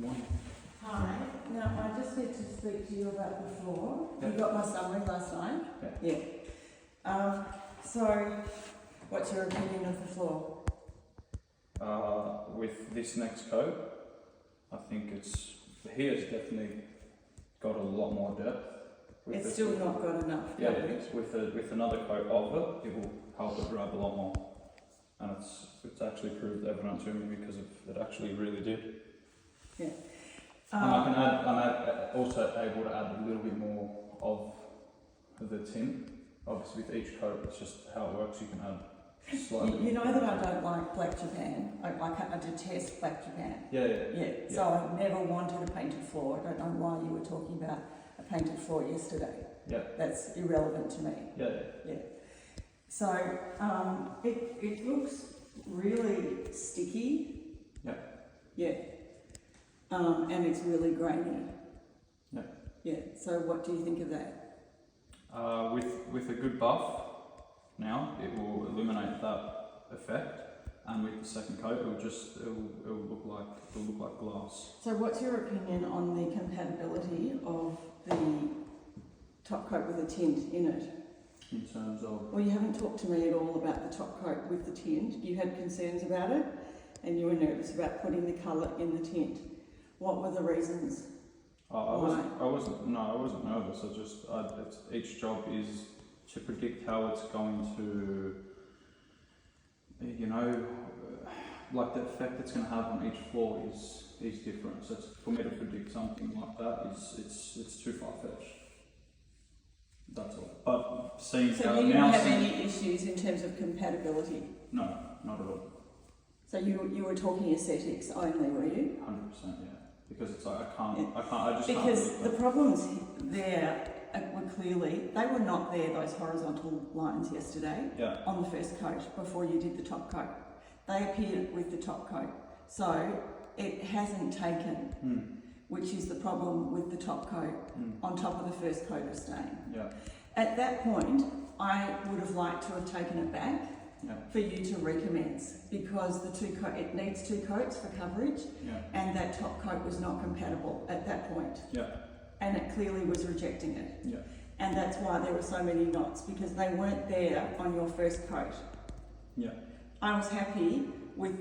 morning. Hi. Now, I just need to speak to you about the floor. Yeah. You got my summary last night? Yeah. So, what's your opinion of the floor? With this next coat, I think here's definitely got a lot more depth. It's still not got enough. Yeah, with another coat of it, it will help it grab a lot more. And it's actually proved evident to me because it actually really did. Yeah. And I'm also able to add a little bit more of the tin. Obviously with each coat, it's just how it works, you can add slightly. You know that I don't like Black Japan. I detest Black Japan. Yeah. So I've never wanted a painted floor. I don't know why you were talking about a painted floor yesterday. Yeah. That's irrelevant to me. Yeah. So it looks really sticky. Yeah. And it's really grainy. Yeah. So what do you think of that? With a good buff, now it will eliminate that effect, and with the second coat, it'll look like glass. So what's your opinion on the compatibility of the top coat with a tint in it? In terms of, Well, you haven't talked to me at all about the top coat with the tint. You had concerns about it, and you were nervous about putting the colour in the tint. What were the reasons? I wasn't nervous. Each job is to predict how it's going to, like the effect it's going to have on each floor is different. So for me to predict something like that it's too far fetched. That's all. But seeing So how you now, didn't have any issues in terms of compatibility? no, not at all. So you were talking aesthetics only, were you? 100%, yeah. Because it's like I just Because can't. the problems there were clearly, they were not there, those horizontal lines yesterday, on the first coat before you did the top coat. They appeared with the top coat. So it hasn't taken, which is the problem with the top coat on top of the first coat of stain. Yeah. At that point, I would have liked to have taken it back for you to recommence, because it needs two coats for coverage, and that top coat was not compatible at that point. And it clearly was rejecting it. And that's why there were so many knots, because they weren't there on your first coat. I was happy with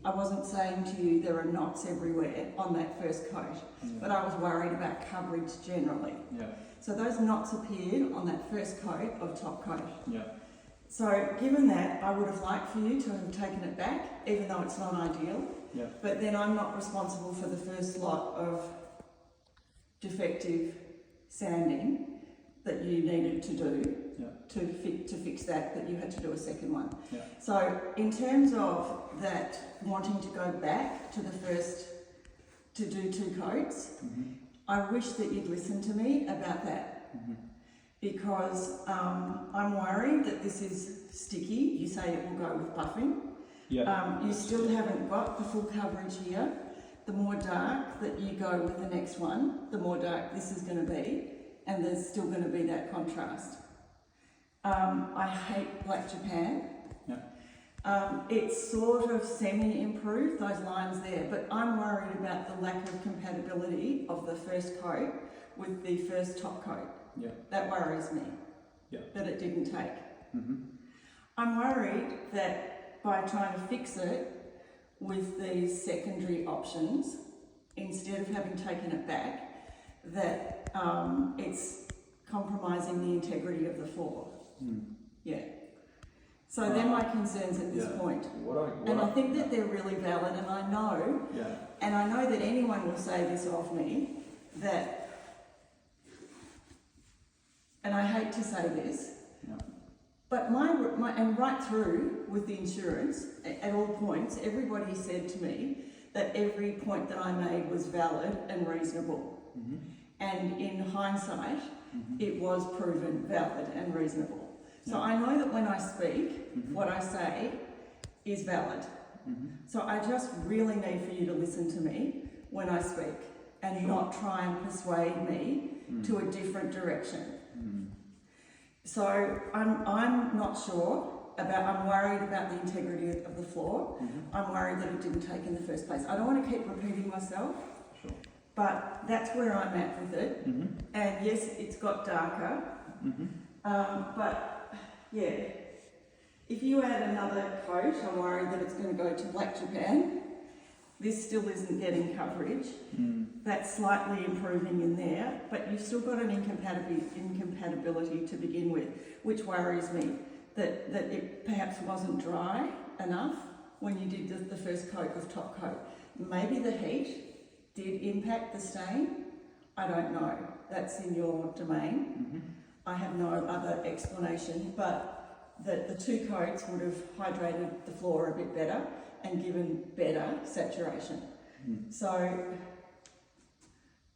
I wasn't saying to you there are knots everywhere on that first coat, but I was worried about coverage generally. So those knots appeared on that first coat of top coat. So given that, I would have liked for you to have taken it back, even though it's not ideal. But then I'm not responsible for the first lot of defective sanding that you needed to do to fix that you had to do a second one. So in terms of that, wanting to go back to the first, to do two coats, I wish that you'd listen to me about that. Because I'm worried that this is sticky. You say it will go with buffing. You still haven't got the full coverage here. The more dark that you go with the next one, the more dark this is going to be, and there's still going to be that contrast. I hate Black Japan. It's sort of semi-improved, those lines there, but I'm worried about the lack of compatibility of the first coat with the first top coat. That worries me, that it didn't take. I'm worried that by trying to fix it with these secondary options, instead of having taken it back, that it's compromising the integrity of the floor. So they're my concerns at this point. And I think that they're really valid, and I know, that anyone will say this of me, that, and I hate to say this, but and right through with the insurance, at all points, everybody said to me that every point that I made was valid and reasonable. And in hindsight, it was proven valid and reasonable. So I know that when I speak, what I say is valid. So I just really need for you to listen to me when I speak, and not try and persuade me to a different direction. So I'm not sure I'm worried about the integrity of the floor. Mm-hmm. I'm worried that it didn't take in the first place. I don't want to keep repeating myself, Sure. but that's where I'm at with it. Mm-hmm. And yes, it's got darker, Mm-hmm. but yeah, if you add another coat, I'm worried that it's going to go to Black Japan. This still isn't getting coverage. Mm. That's slightly improving in there, but you've still got an incompatibility to begin with, which worries me, that it perhaps wasn't dry enough when you did the first coat of top coat. Maybe the heat did impact the stain. I don't know. That's in your domain. Mm-hmm. I have no other explanation, but that the two coats would have hydrated the floor a bit better and given better saturation. Mm. So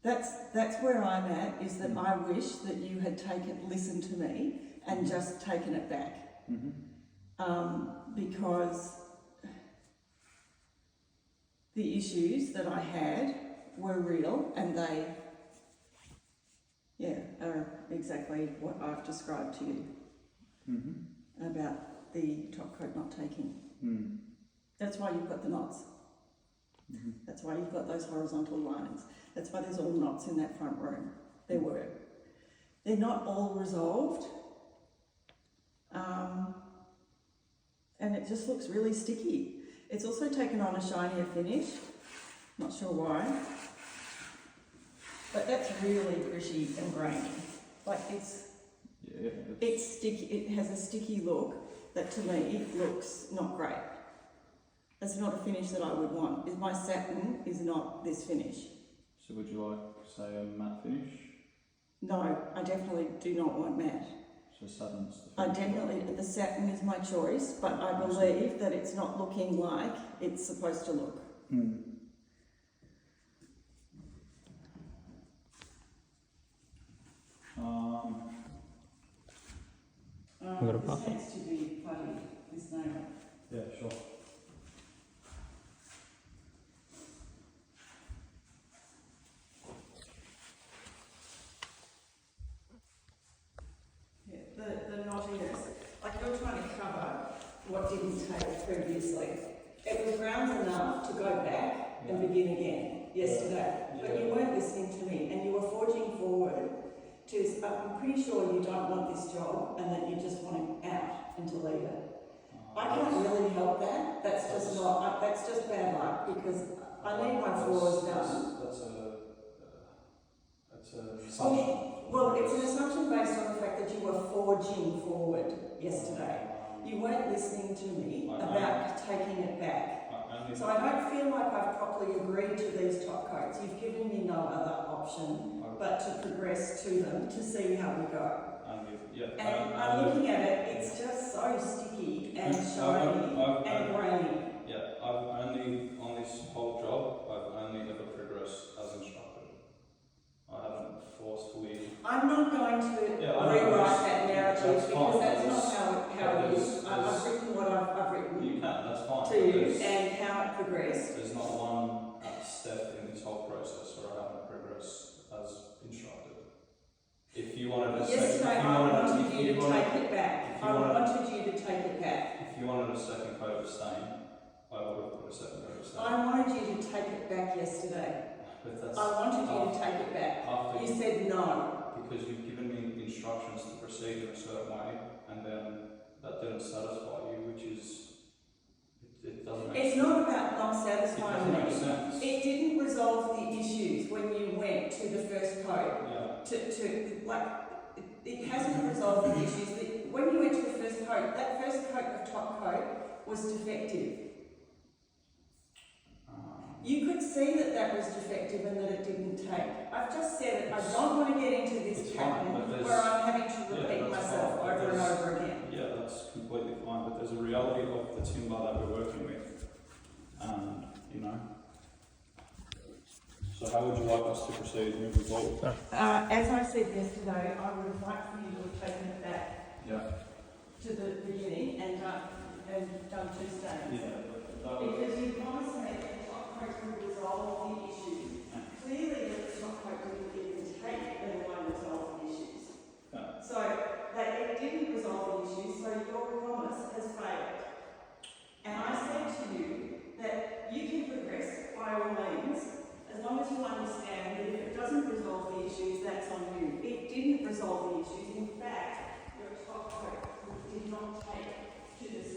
that's where I'm at, is that I wish that you had listened to me and just taken it back. Mm-hmm. Because the issues that I had were real, and they, are exactly what I've described to you Mm-hmm. about the top coat not taking. Mm. That's why you've got the knots. Mm-hmm. That's why you've got those horizontal lines. That's why there's all knots in that front room. There were. They're not all resolved. And it just looks really sticky. It's also taken on a shinier finish. Not sure why. But that's really gritty and grainy. Like it's sticky. It has a sticky look that to me looks not great. That's not a finish that I would want. My satin is not this finish. So would you like, say, a matte finish? No, I definitely do not want matte. So satin's the finish. The satin is my choice, but I believe that it's not looking like it's supposed to look. Mm. You got a buffer? This needs to be putty, this nail. Yeah, sure. Yeah, the knottiness, like you're trying to cover what didn't take previously. It was round enough to go back and begin again yesterday, but you weren't listening to me, and you were forging forward to, I'm pretty sure you don't want this job and that you just want him out and to leave it. I can't really help that. That's just not. That's just bad luck, because I need my floors done. That's an assumption. Well, it's an assumption based on the fact that you were forging forward yesterday. You weren't listening to me about taking it back. So I don't feel like I've properly agreed to these top coats. You've given me no other option but to progress to them to see how we go. And I'm looking at it, it's just so sticky and shiny and grainy. Yeah, I've only, on this whole job, I've only ever progressed as instructed. I haven't forcefully... I'm not going to rewrite that narrative, because that's not how it is. I've written what I've written You can, that's fine. to you and how it progressed. There's not one step in this whole process where I haven't progressed as instructed. If you wanted to Yesterday I wanted you to take it back. I wanted you to take it back. If you wanted a second coat of stain, I would have put a second coat of stain. I wanted you to take it back yesterday. But that's I wanted you to take it back. after You said no. because you've given me instructions to proceed in a certain way, and then that didn't satisfy you, which is, it doesn't make It's sense. not about not It satisfying doesn't make me. sense. It didn't resolve the issues when you went to the first coat. It hasn't resolved the issues. When you went to the first coat, that first coat of top coat was defective. You could see that was defective and that it didn't take. I've just said it. I don't want to get into this It's fine, pattern but there's- where I'm having to repeat that's myself fine, but over and there's- over again. Yeah, that's completely fine, but there's a reality of the timber that we're working with, and, you know. So how would you like us to proceed moving forward? As I said yesterday, I would have liked for you to have taken it back Yeah. to the beginning and done two stains. Yeah, but Because you promised me that the top coat would resolve the issues. Clearly, the top coat didn't even take, let alone resolve the issues. Yeah. So, it didn't resolve the issues, so your promise has resolve the issues. In fact, your top coat did not take to the